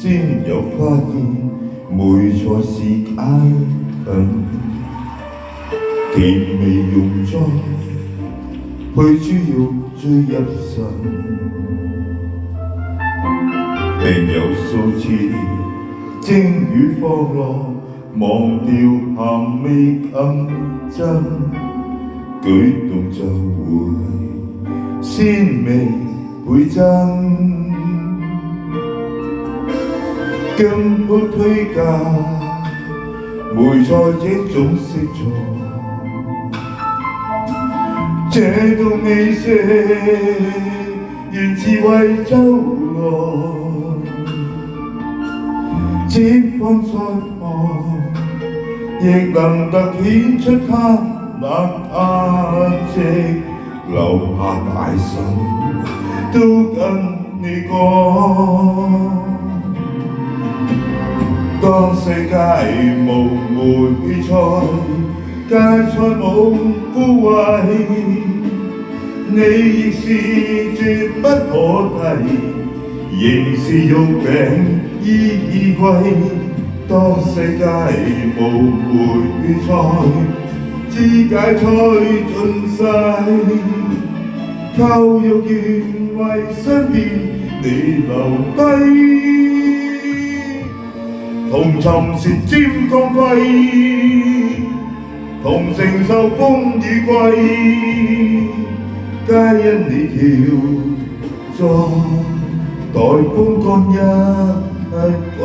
先又發現梅才是解恨，甜味用咗去豬肉最入神，另有數次蒸魚放落，忘掉鹹味更真，舉動就會鮮味倍增。更不推介梅菜這種食材，這道美食源自惠州來，只放在旁，亦能突顯出它那價值，留下大神都跟你講。當世界無梅菜，芥菜無枯萎，你亦是絕不可替，仍是肉餅依歸。當世界無梅菜，肢解菜盡晒，靠肉原為身邊你留低。同尋時沾光輝，同承受風雨季，皆因你喬裝待風乾一季。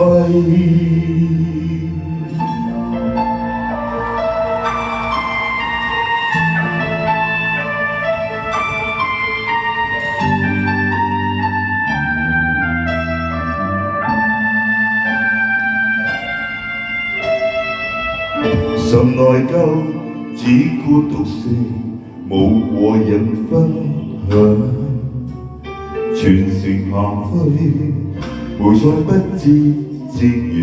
甚內疚，只孤獨食，無和人分享。傳承下去，梅菜不知夕陽，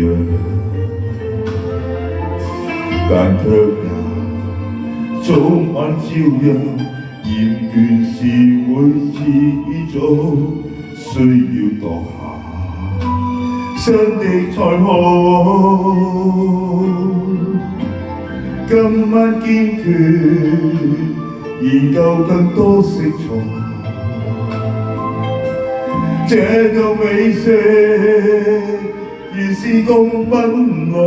但卻也早晚照樣，厭倦時會遲早需要墮下新的菜譜。今晚堅決研究更多食材，這道美食原是共奔來，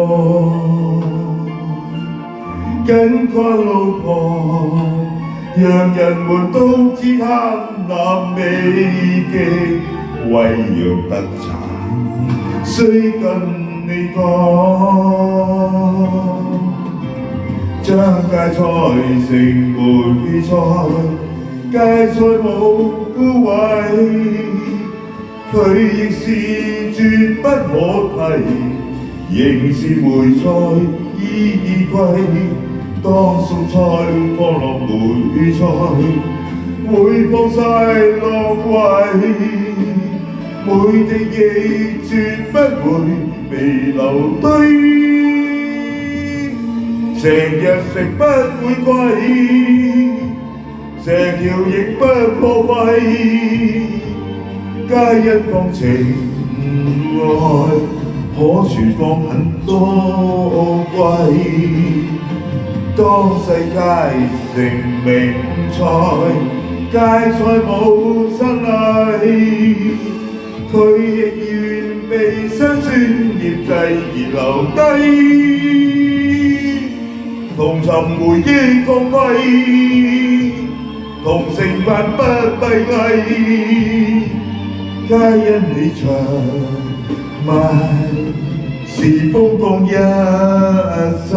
緊掛路旁，讓人們都知它那美極，為讓特產須跟你講。將芥菜成梅菜，芥菜無枯萎，佢亦是絕不可替，仍是梅菜依歸。當餸菜放落梅菜，會放晒落胃，每滴亦絕不會被留低。成日食不會貴，成條亦不破費，皆因放情愛，可存放很多季。當世界成名菜，芥菜冇生藝，佢亦願被辛酸醃製而留低。同尋回憶光輝，同成敗不閉翳，皆因你長埋是風光一世。